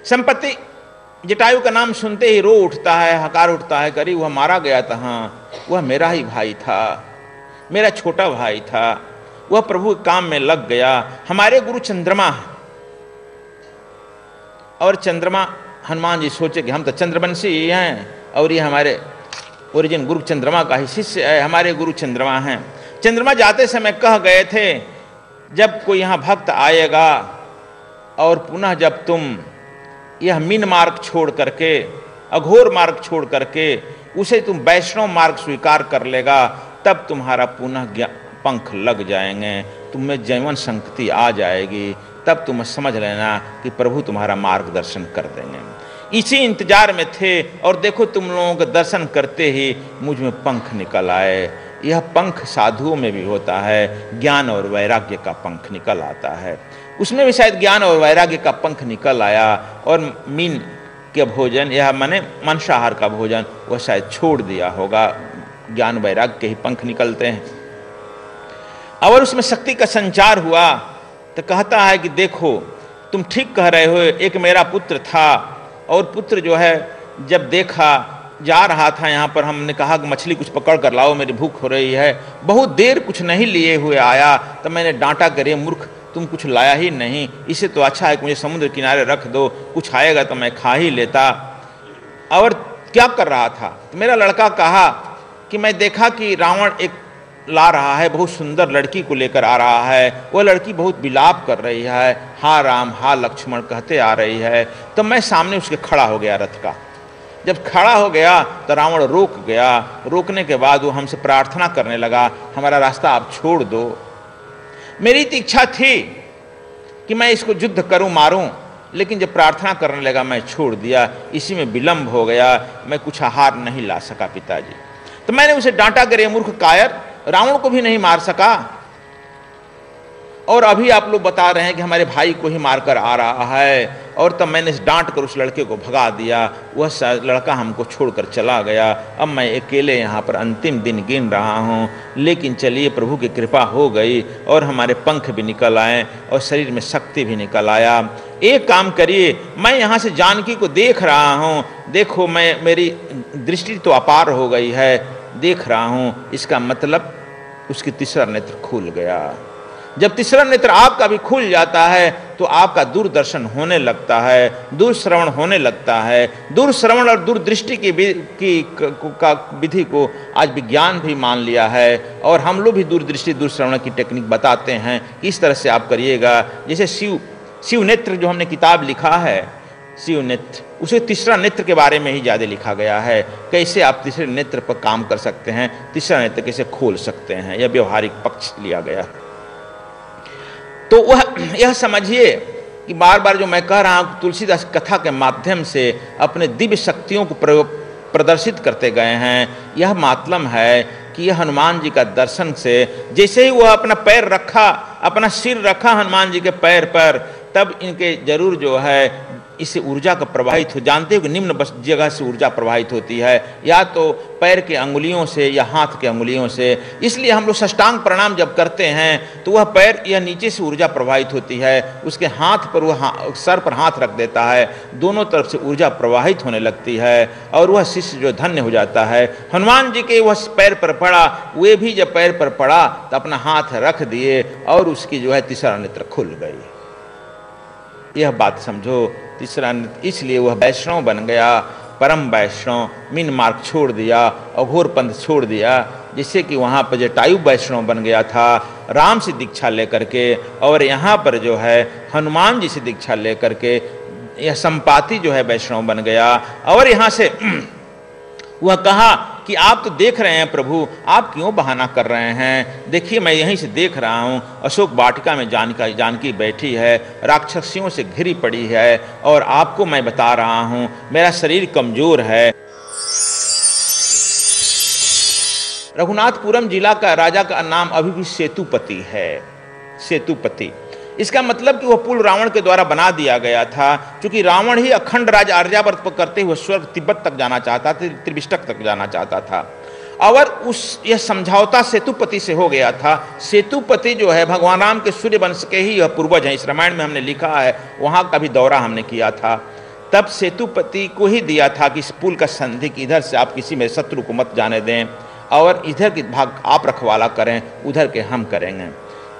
संपत्ति जटायु का नाम सुनते ही रो उठता है, हकार उठता है, करी वह मारा गया था, हाँ वह मेरा ही भाई था, मेरा छोटा भाई था, वह प्रभु के काम में लग गया। हमारे गुरु चंद्रमा है, और चंद्रमा, हनुमान जी सोचे कि हम तो चंद्रवंशी ही हैं और ये हमारे ओरिजिन गुरु चंद्रमा का ही शिष्य है, हमारे गुरु चंद्रमा हैं। चंद्रमा जाते समय कह गए थे, जब कोई यहाँ भक्त आएगा और पुनः जब तुम यह मीन मार्ग छोड़ करके, अघोर मार्ग छोड़ करके उसे तुम वैष्णव मार्ग स्वीकार कर लेगा, तब तुम्हारा पुनः पंख लग जाएंगे, तुम्हें जीवन संगति आ जाएगी, तब तुम समझ लेना कि प्रभु तुम्हारा मार्गदर्शन कर देंगे। इसी इंतजार में थे, और देखो तुम लोगों के दर्शन करते ही मुझ में पंख निकल आए। यह पंख साधुओं में भी होता है, ज्ञान और वैराग्य का पंख निकल आता है। उसमें भी शायद ज्ञान और वैराग्य का पंख निकल आया, और मीन के भोजन, यह माने मांसाहार का भोजन, वह शायद छोड़ दिया होगा। ज्ञान वैराग्य के ही पंख निकलते हैं। और उसमें शक्ति का संचार हुआ तो कहता है कि देखो तुम ठीक कह रहे हो, एक मेरा पुत्र था, और पुत्र जो है जब देखा जा रहा था यहाँ पर, हमने कहा कि मछली कुछ पकड़ कर लाओ, मेरी भूख हो रही है, बहुत देर कुछ नहीं लिए हुए आया, तो मैंने डांटा, करे मूर्ख तुम कुछ लाया ही नहीं, इससे तो अच्छा है कि मुझे समुद्र किनारे रख दो, कुछ आएगा तो मैं खा ही लेता। और क्या कर रहा था, तो मेरा लड़का कहा कि मैं देखा कि रावण एक ला रहा है, बहुत सुंदर लड़की को लेकर आ रहा है, वह लड़की बहुत विलाप कर रही है, हा राम हा लक्ष्मण कहते आ रही है। तो मैं सामने उसके खड़ा हो गया रथ का। जब खड़ा हो गया तो रावण रोक गया। रोकने के बाद वो हमसे प्रार्थना करने लगा, हमारा रास्ता आप छोड़ दो। मेरी तो इच्छा थी कि मैं इसको युद्ध करूं, मारूं, लेकिन जब प्रार्थना करने लगा मैं छोड़ दिया। इसी में विलंब हो गया, मैं कुछ आहार नहीं ला सका पिताजी। तो मैंने उसे डांटा, करे मूर्ख कायर, रावण को भी नहीं मार सका, और अभी आप लोग बता रहे हैं कि हमारे भाई को ही मारकर आ रहा है। और तब मैंने डांट कर उस लड़के को भगा दिया। वह लड़का हमको छोड़कर चला गया। अब मैं अकेले यहाँ पर अंतिम दिन गिन रहा हूँ, लेकिन चलिए प्रभु की कृपा हो गई और हमारे पंख भी निकल आए और शरीर में शक्ति भी निकल आया। एक काम करिए, मैं यहाँ से जानकी को देख रहा हूँ, देखो मेरी दृष्टि तो अपार हो गई है, देख रहा हूँ, इसका मतलब उसकी तीसरा नेत्र खुल गया। जब तीसरा नेत्र आपका भी खुल जाता है तो आपका दूरदर्शन होने लगता है, दूरश्रवण होने लगता है। दूरश्रवण और दूरदृष्टि की विधि को आज विज्ञान भी मान लिया है, और हम लोग भी दूरदृष्टि दूरश्रवण की टेक्निक बताते हैं कि इस तरह से आप करिएगा। जैसे शिव नेत्र जो हमने किताब लिखा है, शिव नेत्र, उसे तीसरा नेत्र के बारे में ही ज़्यादा लिखा गया है, कैसे आप तीसरे नेत्र पर काम कर सकते हैं, तीसरा नेत्र कैसे खोल सकते हैं, यह व्यवहारिक पक्ष लिया गया। तो वह यह समझिए कि बार बार जो मैं कह रहा हूँ, तुलसीदास कथा के माध्यम से अपने दिव्य शक्तियों को प्रदर्शित करते गए हैं। यह मातलम है कि यह हनुमान जी का दर्शन से, जैसे ही वह अपना पैर रखा, अपना सिर रखा हनुमान जी के पैर पर, तब इनके जरूर जो है इससे ऊर्जा का प्रवाहित हो, जानते हो कि निम्न जगह से ऊर्जा प्रवाहित होती है, या तो पैर के अंगुलियों से या हाथ के अंगुलियों से। इसलिए हम लोग साष्टांग प्रणाम जब करते हैं तो वह पैर या नीचे से ऊर्जा प्रवाहित होती है, उसके हाथ पर वह सर पर हाथ रख देता है, दोनों तरफ से ऊर्जा प्रवाहित होने लगती है, और वह शिष्य जो धन्य हो जाता है। हनुमान जी के वह पैर पर पड़ा, वे भी जब पैर पर पड़ा तो अपना हाथ रख दिए और उसकी जो है तीसरा नेत्र खुल गई। यह बात समझो, तीसरा, इसलिए वह वैष्णव बन गया, परम वैष्णव। मीन मार्ग छोड़ दिया, अघोर पंथ छोड़ दिया, जिससे कि वहाँ पर जटायु वैष्णव बन गया था राम से दीक्षा लेकर के, और यहाँ पर जो है हनुमान जी से दीक्षा लेकर के यह संपाति जो है वैष्णव बन गया। और यहाँ से वह कहा कि आप तो देख रहे हैं प्रभु, आप क्यों बहाना कर रहे हैं, देखिए मैं यहीं से देख रहा हूँ, अशोक वाटिका में जानकी बैठी है, राक्षसियों से घिरी पड़ी है, और आपको मैं बता रहा हूँ मेरा शरीर कमजोर है। रघुनाथपुरम जिला का राजा का नाम अभी भी सेतुपति है, सेतुपति। इसका मतलब कि वह पुल रावण के द्वारा बना दिया गया था, क्योंकि रावण ही अखंड राज आर्यावर्त पर करते हुए स्वर्ग तिब्बत तक जाना चाहता था, त्रिविष्टक तक जाना चाहता था। और यह समझौता सेतुपति से हो गया था। सेतुपति जो है भगवान राम के सूर्य वंश के ही यह पूर्वज हैं, इस रामायण में हमने लिखा है, वहाँ का भी दौरा हमने किया था। तब सेतुपति को ही दिया था कि इस पुल का संधि कि इधर से आप किसी मेरे शत्रु को मत जाने दें और इधर की भाग आप रखवाला करें, उधर के हम करेंगे।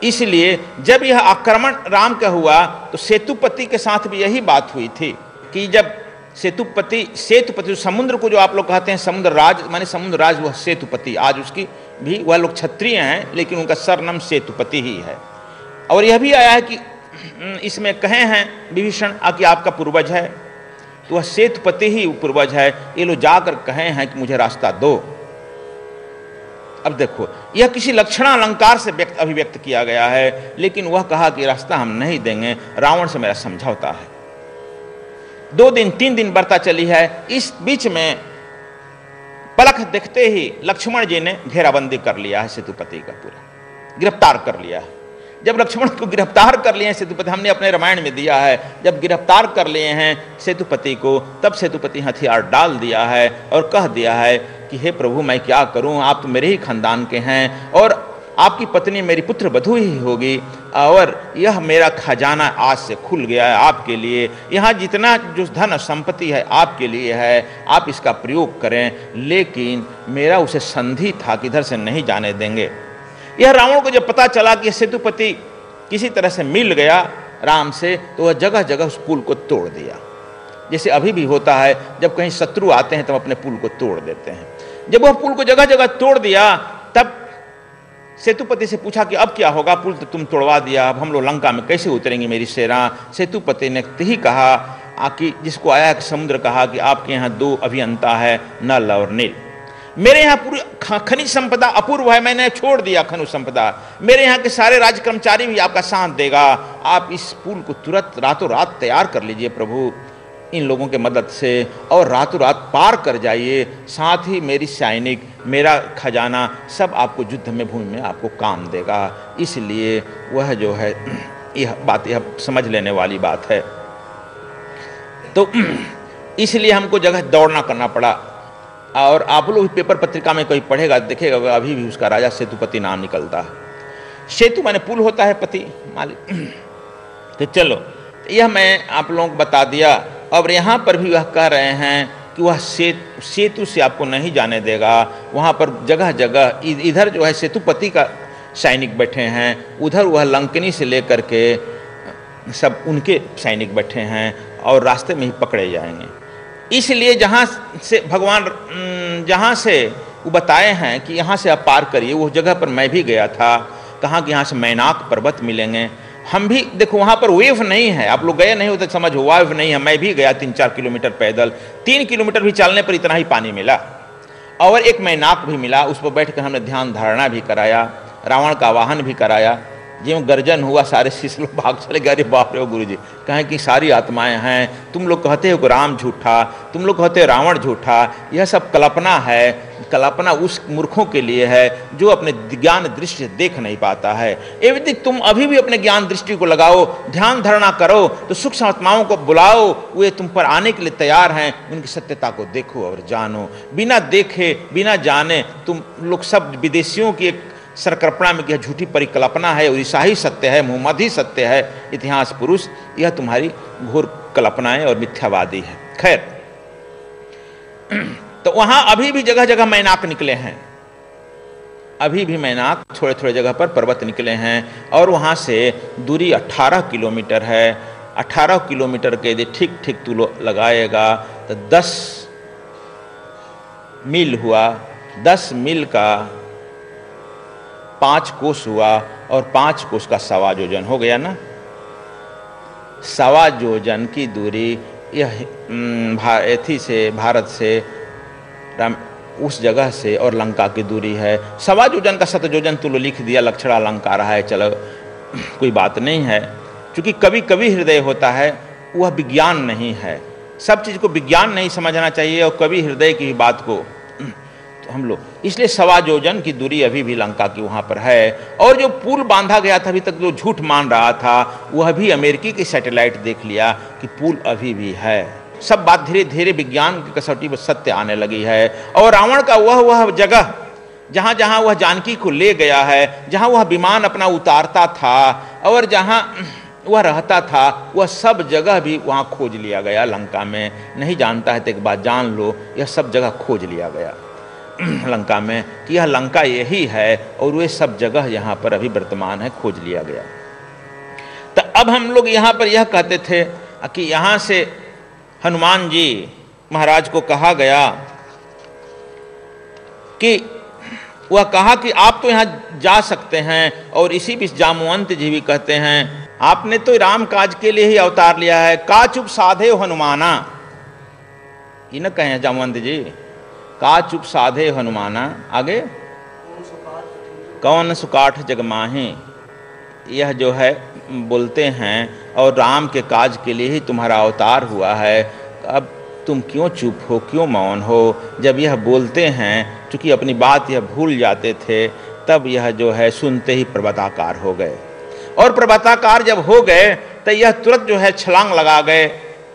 इसलिए जब यह आक्रमण राम का हुआ तो सेतुपति के साथ भी यही बात हुई थी कि जब सेतुपति समुद्र को जो आप लोग कहते हैं समुद्र राज, माने समुद्र राज, वह सेतुपति, आज उसकी भी वह लोग क्षत्रिय हैं लेकिन उनका सरनाम सेतुपति ही है। और यह भी आया है कि इसमें कहे हैं विभीषण कि आपका पूर्वज है, तो वह सेतुपति ही पूर्वज है। ये लोग जाकर कहे हैं कि मुझे रास्ता दो। अब देखो, यह किसी लक्षण अलंकार से अभिव्यक्त किया गया है, लेकिन वह कहा कि रास्ता हम नहीं देंगे, रावण से मेरा समझौता है। 2 दिन 3 दिन बरता चली है। इस बीच में पलक देखते ही लक्ष्मण जी ने घेराबंदी कर लिया है सेतुपति का, पूरा गिरफ्तार कर लिया है। जब लक्ष्मण को गिरफ्तार कर लिए हैं सेतुपति, हमने अपने रामायण में दिया है, जब गिरफ्तार कर लिए हैं सेतुपति को, तब सेतुपति हथियार डाल दिया है और कह दिया है कि हे प्रभु मैं क्या करूं, आप तो मेरे ही खानदान के हैं और आपकी पत्नी मेरी पुत्र वधू ही होगी और यह मेरा खजाना आज से खुल गया है आपके लिए, यहाँ जितना जो धन संपत्ति है आपके लिए है, आप इसका प्रयोग करें, लेकिन मेरा उसे संधि था कि इधर से नहीं जाने देंगे। यह रावण को जब पता चला कि सेतुपति किसी तरह से मिल गया राम से, तो वह जगह जगह उस पुल को तोड़ दिया। जैसे अभी भी होता है, जब कहीं शत्रु आते हैं तब अपने पुल को तोड़ देते हैं। जब वह पुल को जगह जगह तोड़ दिया, तब सेतुपति से पूछा कि अब क्या होगा, पुल तो तुम तोड़वा दिया, अब हम लोग लंका में कैसे उतरेंगे मेरी सेना। सेतुपति ने ही कहा कि जिसको आया कि समुद्र कहा कि आपके यहाँ 2 अभियंता है, नल और नील। मेरे यहाँ पूरी खनिज संपदा अपूर्व है, मैंने छोड़ दिया खनिज संपदा। मेरे यहाँ के सारे राज कर्मचारी भी आपका साथ देगा। आप इस पुल को तुरंत रातों रात तैयार कर लीजिए प्रभु इन लोगों के मदद से, और रातों रात पार कर जाइए। साथ ही मेरी सैनिक, मेरा खजाना सब आपको युद्ध में भूमि में आपको काम देगा। इसलिए वह जो है यह बात यह समझ लेने वाली बात है। तो इसलिए हमको जगह दौड़ना करना पड़ा। और आप लोग पेपर पत्रिका में कोई पढ़ेगा देखेगा अभी भी उसका राजा सेतुपति नाम निकलता है। सेतु माने पुल होता है, पति मालिक। तो चलो यह मैं आप लोगों को बता दिया। अब यहाँ पर भी वह कह रहे हैं कि वह सेतु से आपको नहीं जाने देगा। वहाँ पर जगह जगह इधर जो है सेतुपति का सैनिक बैठे हैं, उधर वह लंकनी से लेकर के सब उनके सैनिक बैठे हैं और रास्ते में ही पकड़े जाएंगे। इसलिए जहाँ से भगवान जहाँ से वो बताए हैं कि यहाँ से आप पार करिए, वो जगह पर मैं भी गया था। कहाँ कि यहाँ से मैनाक पर्वत मिलेंगे। हम भी देखो वहाँ पर वेव नहीं है, आप लोग गए नहीं हो तो समझो वेव नहीं है। मैं भी गया 3-4 किलोमीटर पैदल, 3 किलोमीटर भी चलने पर इतना ही पानी मिला और एक मैनाक भी मिला। उस पर बैठ कर हमने ध्यान धारणा भी कराया, रावण का वाहन भी कराया। जो गर्जन हुआ सारे शिष्य लोग भाग चले गए। अरे बाप रे ओ गुरु जी, कहें कि सारी आत्माएं हैं, तुम लोग कहते हो कि राम झूठा, तुम लोग कहते हो रावण झूठा, यह सब कल्पना है। कल्पना उस मूर्खों के लिए है जो अपने ज्ञान दृष्टि से देख नहीं पाता है। यदि तुम अभी भी अपने ज्ञान दृष्टि को लगाओ, ध्यान धारणा करो, तो सूक्ष्म आत्माओं को बुलाओ, वे तुम पर आने के लिए तैयार हैं। उनकी सत्यता को देखो और जानो। बिना देखे बिना जाने तुम लोग सब विदेशियों की एक सरकल्पना में यह झूठी परिकल्पना है और ईसा ही सत्य है, मोहम्मद ही सत्य है, इतिहास पुरुष, यह तुम्हारी घोर कल्पनाएं और मिथ्यावादी है। खैर, तो वहां अभी भी जगह जगह मैनाक निकले हैं, अभी भी मैनाक थोड़े थोड़े जगह पर पर्वत निकले हैं और वहां से दूरी 18 किलोमीटर है। 18 किलोमीटर के यदि ठीक ठीक तू लगाएगा तो 10 मील हुआ। 10 मील का 5 कोस हुआ और 5 कोस का 1.25 योजन हो गया ना। 1.25 योजन की दूरी यह भारत से उस जगह से और लंका की दूरी है। 1.25 योजन का 7 योजन तुलो लिख दिया, लक्षणा अलंकार है, चलो कोई बात नहीं है। क्योंकि कभी कभी हृदय होता है, वह विज्ञान नहीं है। सब चीज़ को विज्ञान नहीं समझना चाहिए और कभी हृदय की बात को तो हम लोग, इसलिए 1.25 योजन की दूरी अभी भी लंका की वहाँ पर है। और जो पुल बांधा गया था, अभी तक जो झूठ मान रहा था, वह भी अमेरिकी की सैटेलाइट देख लिया कि पुल अभी भी है। सब बात धीरे धीरे विज्ञान की कसौटी पर सत्य आने लगी है। और रावण का वह जगह जहाँ जहाँ वह जानकी को ले गया है, जहाँ वह विमान अपना उतारता था और जहाँ वह रहता था वह सब जगह भी वहाँ खोज लिया गया। लंका में नहीं जानता है तो एक बात जान लो, यह सब जगह खोज लिया गया लंका में कि यह लंका यही है और वे सब जगह यहाँ पर अभी वर्तमान है, खोज लिया गया। तो अब हम लोग यहाँ पर यह कहते थे कि यहाँ से हनुमान जी महाराज को कहा गया कि वह कहा कि आप तो यहाँ जा सकते हैं, और इसी बीच जामवंत जी भी कहते हैं आपने तो राम काज के लिए ही अवतार लिया है, का चुप साधे हनुमाना। ये न कहें जामवंत जी, का चुप साधे हनुमाना, आगे कौन सुकाठ जगमाहे, यह जो है बोलते हैं और राम के काज के लिए ही तुम्हारा अवतार हुआ है, अब तुम क्यों चुप हो, क्यों मौन हो। जब यह बोलते हैं, चूँकि अपनी बात यह भूल जाते थे, तब यह जो है सुनते ही पर्वताकार हो गए, और पर्वताकार जब हो गए तो यह तुरंत जो है छलांग लगा गए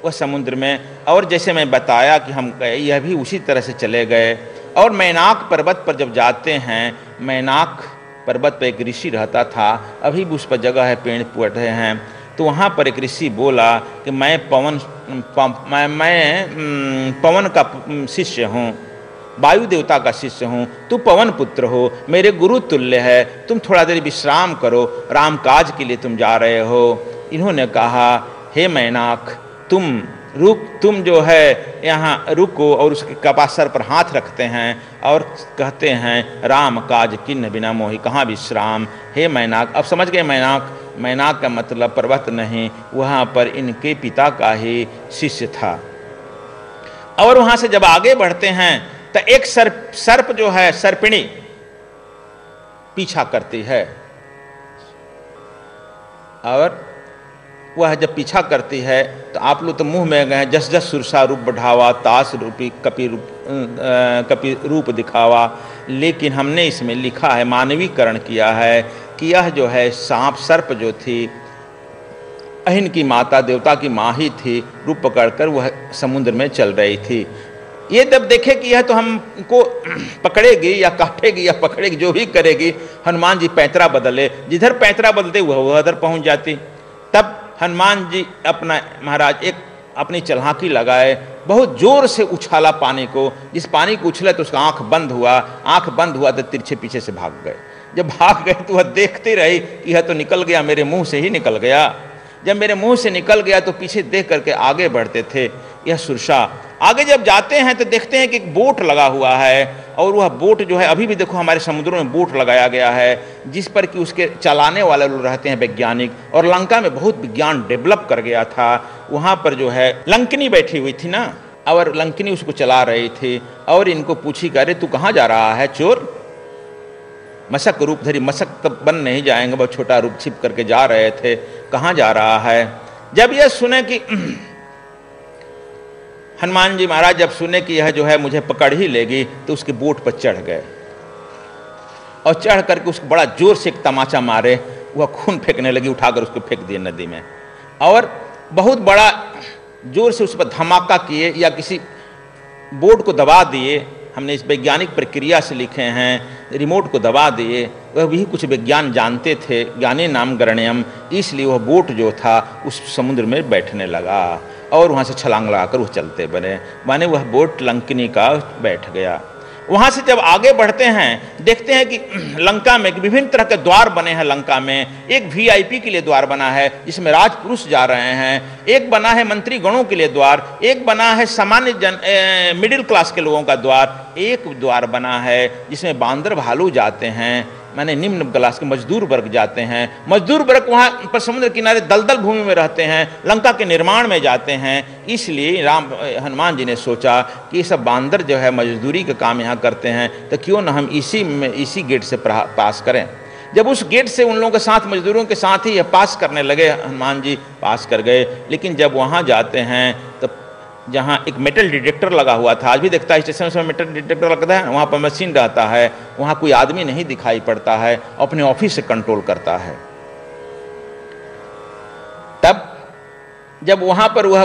वह समुद्र में। और जैसे मैं बताया कि हम गए, यह भी उसी तरह से चले गए। और मैनाक पर्वत पर जब जाते हैं, मैनाक पर्वत पर एक ऋषि रहता था, अभी भी उस पर जगह है, पेड़ पौधे हैं। तो वहाँ पर एक ऋषि बोला कि मैं पवन का शिष्य हूँ, वायु देवता का शिष्य हूँ, तू पवन पुत्र हो, मेरे गुरु तुल्य है, तुम थोड़ा देर विश्राम करो, राम काज के लिए तुम जा रहे हो। इन्होंने कहा हे मैनाक, तुम जो है यहाँ रुको, और उसके कपासर पर हाथ रखते हैं और कहते हैं राम काज किन्न बिना मोहि कहाँ विश्राम। हे मैनाक, अब समझ गए मैनाक, मैनाक का मतलब पर्वत नहीं, वहाँ पर इनके पिता का ही शिष्य था। और वहाँ से जब आगे बढ़ते हैं तो एक सर्प जो है, सर्पिणी पीछा करती है, और वह जब पीछा करती है तो आप लोग तो मुंह में गए, जस जस सुरसा रूप बढ़ावा, तास रूपी कपि रूप दिखावा। लेकिन हमने इसमें लिखा है, मानवीकरण किया है कि यह जो है सांप सर्प जो थी, अहिन की माता, देवता की माँ ही थी, रूप पकड़कर वह समुद्र में चल रही थी। ये जब देखे कि यह तो हमको पकड़ेगी या काटेगी या पकड़ेगी, जो भी करेगी, हनुमान जी पैंतरा बदले, जिधर पैंतरा बदलते वह उधर पहुंच जाती। तब हनुमान जी अपना महाराज एक अपनी चलाकी लगाए, बहुत जोर से उछाला पानी को, जिस पानी को उछले तो उसका आंख बंद हुआ तो तिरछे पीछे से भाग गए। जब भाग गए तो वह देखती रही कि यह तो निकल गया, मेरे मुंह से ही निकल गया। जब मेरे मुंह से निकल गया तो पीछे देख करके आगे बढ़ते थे। यह सुरसा आगे जब जाते हैं तो देखते हैं कि एक बोट लगा हुआ है, और वह बोट जो है, अभी भी देखो हमारे समुद्रों में बोट लगाया गया है, जिस पर कि उसके चलाने वाले लोग रहते हैं वैज्ञानिक। और लंका में बहुत विज्ञान डेवलप कर गया था। वहाँ पर जो है लंकिनी बैठी हुई थी ना, और लंकिनी उसको चला रही थी, और इनको पूछी कि अरे तू कहाँ जा रहा है चोर, मशक रूप धरी, मशक तब बन नहीं जाएंगे, बहुत छोटा रूप छिप करके जा रहे थे, कहाँ जा रहा है। जब यह सुने कि हनुमान जी महाराज जब सुने कि यह जो है मुझे पकड़ ही लेगी, तो उसकी बोट पर चढ़ गए, और चढ़ करके उसको बड़ा जोर से एक तमाचा मारे, वह खून फेंकने लगी, उठाकर उसको फेंक दिए नदी में, और बहुत बड़ा जोर से उस पर धमाका किए या किसी बोर्ड को दबा दिए। हमने इस वैज्ञानिक प्रक्रिया से लिखे हैं, रिमोट को दबा दिए। वह भी कुछ विज्ञान जानते थे, ज्ञाने नाम गण्यम, इसलिए वह बोट जो था उस समुद्र में बैठने लगा, और वहाँ से छलांग लगाकर वो चलते बने, माने वह बोट लंकिनी का बैठ गया। वहाँ से जब आगे बढ़ते हैं देखते हैं कि लंका में विभिन्न तरह के द्वार बने हैं। लंका में एक वीआईपी के लिए द्वार बना है जिसमें राजपुरुष जा रहे हैं, एक बना है मंत्री गणों के लिए द्वार, एक बना है सामान्य मिडिल क्लास के लोगों का द्वार, एक द्वार बना है जिसमें बांदर भालू जाते हैं, माने निम्न क्लास के मजदूर वर्ग जाते हैं। मजदूर वर्ग वहाँ पर समुद्र किनारे दलदल भूमि में रहते हैं, लंका के निर्माण में जाते हैं। इसलिए हनुमान जी ने सोचा कि ये सब बांदर जो है मजदूरी का काम यहाँ करते हैं, तो क्यों ना हम इसी गेट से पास करें। जब उस गेट से उन लोगों के साथ, मजदूरों के साथ ही पास करने लगे, हनुमान जी पास कर गए। लेकिन जब वहाँ जाते हैं तो जहाँ एक मेटल डिटेक्टर लगा हुआ था, आज भी देखता है स्टेशन में मेटल डिटेक्टर लगता है, वहाँ पर मशीन रहता है, वहाँ कोई आदमी नहीं दिखाई पड़ता है, अपने ऑफिस से कंट्रोल करता है। तब जब वहाँ पर वह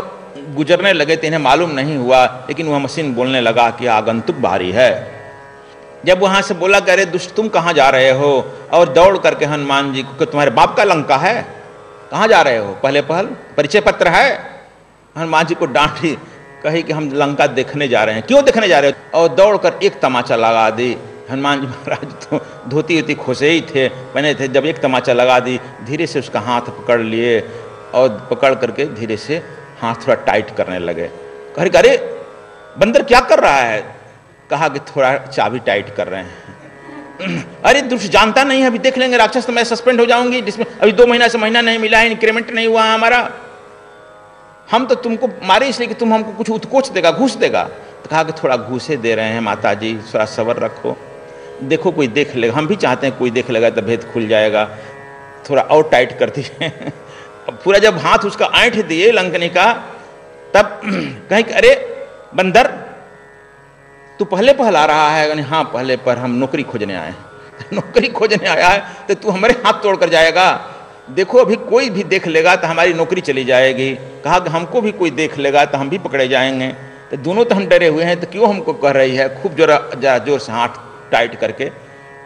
गुजरने लगे तो इन्हें मालूम नहीं हुआ, लेकिन वह मशीन बोलने लगा कि आगंतुक भारी है। जब वहाँ से बोला कि अरे दुष्ट तुम कहाँ जा रहे हो, और दौड़ करके हनुमान जी को, तुम्हारे बाप का लंका है, कहाँ जा रहे हो? पहले पहल परिचय पत्र है? हनुमान जी को डांटी, कही कि हम लंका देखने जा रहे हैं। क्यों देखने जा रहे हो? और दौड़कर एक तमाचा लगा दी। हनुमान जी महाराज तो धोती उती खोसे ही थे, पहने थे, जब एक तमाचा लगा दी, धीरे से उसका हाथ पकड़ लिए और पकड़ करके धीरे से हाथ थोड़ा टाइट करने लगे। कहे अरे बंदर क्या कर रहा है? कहा कि थोड़ा चाबी टाइट कर रहे हैं। अरे दुष्ट जानता नहीं है, अभी देख लेंगे राक्षस तो मैं सस्पेंड हो जाऊंगी, जिसमें अभी 2 महीना से महीना नहीं मिला है, इंक्रीमेंट नहीं हुआ हमारा, हम तो तुमको मारे इसलिए कि तुम हमको कुछ उत्कोच देगा, घूस देगा। तो कहा कि थोड़ा घूसे दे रहे हैं माता जी, थोड़ा सब्र रखो, देखो कोई देख लेगा, हम भी चाहते हैं कोई देख लेगा तो भेद खुल जाएगा, थोड़ा और टाइट कर दिए। पूरा जब हाथ उसका ऐंठ दिए लंकनी का, तब कहीं अरे बंदर तू पहले पहल आ रहा है? हाँ पहले पर हम नौकरी खोजने आए हैं। नौकरी खोजने आया है तो तू हमारे हाथ तोड़ कर जाएगा? देखो अभी कोई भी देख लेगा तो हमारी नौकरी चली जाएगी। कहा कि हमको भी कोई देख लेगा तो हम भी पकड़े जाएंगे। तो दोनों तो हम डरे हुए हैं, तो क्यों हमको कह रही है? खूब जोर से हाथ टाइट करके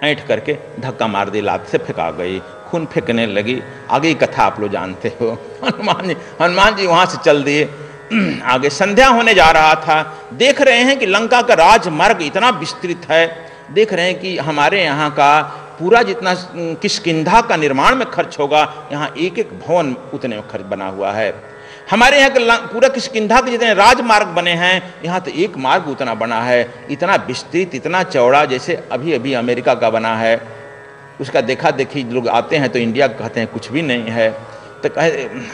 ऐंठ करके धक्का मार दी, लात से फेंका गई, खून फेंकने लगी। आगे की कथा आप लोग जानते हो। हनुमान जी वहाँ से चल दिए। आगे संध्या होने जा रहा था, देख रहे हैं कि लंका का राजमार्ग इतना विस्तृत है, देख रहे हैं कि हमारे यहाँ का पूरा जितना किष्किंधा का निर्माण में खर्च होगा, यहाँ एक एक भवन उतने में खर्च बना हुआ है। हमारे यहाँ का पूरा किष्किंधा के जितने राजमार्ग बने हैं, यहाँ तो एक मार्ग उतना बना है, इतना विस्तृत, इतना चौड़ा, जैसे अभी अभी अमेरिका का बना है। उसका देखा देखी लोग आते हैं तो इंडिया कहते हैं कुछ भी नहीं है। तो कहे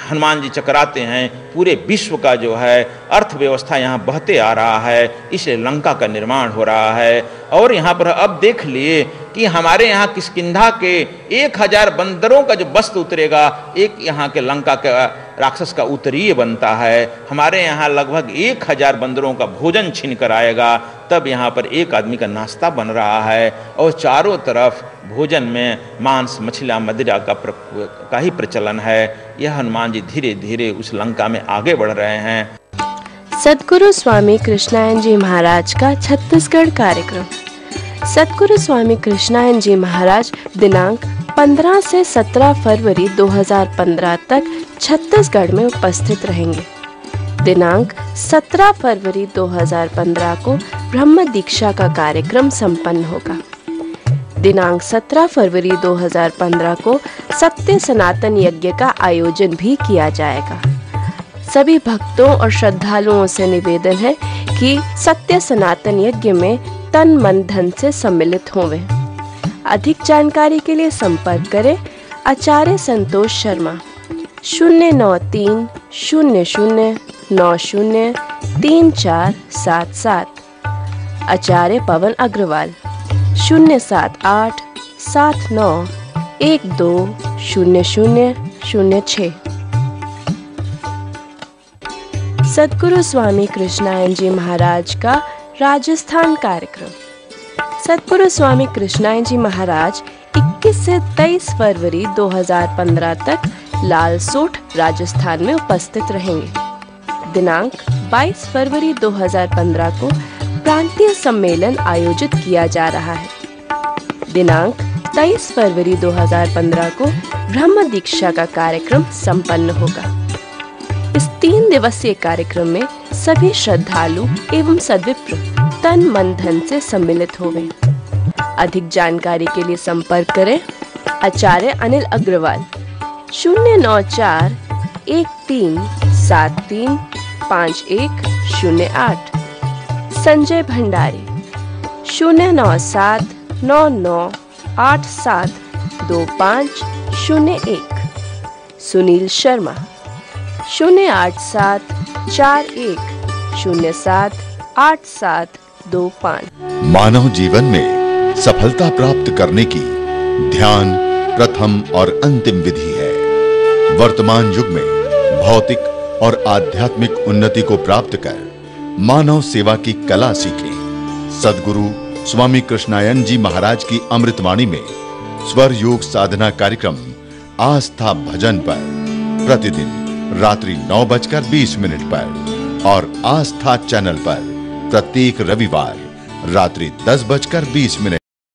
हनुमान जी चकराते हैं, पूरे विश्व का जो है अर्थव्यवस्था यहाँ बहते आ रहा है, इसलिए लंका का निर्माण हो रहा है। और यहाँ पर अब देख लिए कि हमारे यहाँ किष्किंधा के 1000 बंदरों का जो वस्त्र उतरेगा, एक यहाँ के लंका का राक्षस का उत्तरीय बनता है। हमारे यहाँ लगभग 1000 बंदरों का भोजन छीन कर आएगा, तब यहाँ पर एक आदमी का नाश्ता बन रहा है। और चारों तरफ भोजन में मांस मछलियाँ मदिरा का ही प्रचलन है। यह हनुमान जी धीरे धीरे उस लंका में आगे बढ़ रहे हैं। सद्गुरु स्वामी कृष्णायन जी महाराज का छत्तीसगढ़ कार्यक्रम। सद्गुरु स्वामी कृष्णायन जी महाराज दिनांक 15 से 17 फरवरी 2015 तक छत्तीसगढ़ में उपस्थित रहेंगे। दिनांक 17 फरवरी 2015 को ब्रह्म दीक्षा का कार्यक्रम संपन्न होगा। दिनांक 17 फरवरी 2015 को सत्य सनातन यज्ञ का आयोजन भी किया जाएगा। सभी भक्तों और श्रद्धालुओं से निवेदन है कि सत्य सनातन यज्ञ में तन मन धन से सम्मिलित होवें। अधिक जानकारी के लिए संपर्क करें आचार्य संतोष शर्मा 093 00 90 3477, आचार्य पवन अग्रवाल 078 79 12 0006। सद्गुरु स्वामी कृष्णायन जी महाराज का राजस्थान कार्यक्रम। सद्गुरु स्वामी कृष्णायन जी महाराज 21 से 23 फरवरी 2015 तक लालसोट राजस्थान में उपस्थित रहेंगे। दिनांक 22 फरवरी 2015 को प्रांतीय सम्मेलन आयोजित किया जा रहा है। दिनांक 23 फरवरी 2015 को ब्रह्म दीक्षा का कार्यक्रम संपन्न होगा। इस 3 दिवसीय कार्यक्रम में सभी श्रद्धालु एवं सद्विप्र तन मन धन से सम्मिलित होवें। अधिक जानकारी के लिए संपर्क करें आचार्य अनिल अग्रवाल 094 13 73 5108, संजय भंडारी 097 99 87 2501, सुनील शर्मा 087 41 07 8725। मानव जीवन में सफलता प्राप्त करने की ध्यान प्रथम और अंतिम विधि है। वर्तमान युग में भौतिक और आध्यात्मिक उन्नति को प्राप्त कर मानव सेवा की कला सीखें। सद्गुरु स्वामी कृष्णायन जी महाराज की अमृतवाणी में स्वर योग साधना कार्यक्रम आस्था भजन पर प्रतिदिन रात्रि 9:20 पर और आस्था चैनल पर प्रत्येक रविवार रात्रि 10:20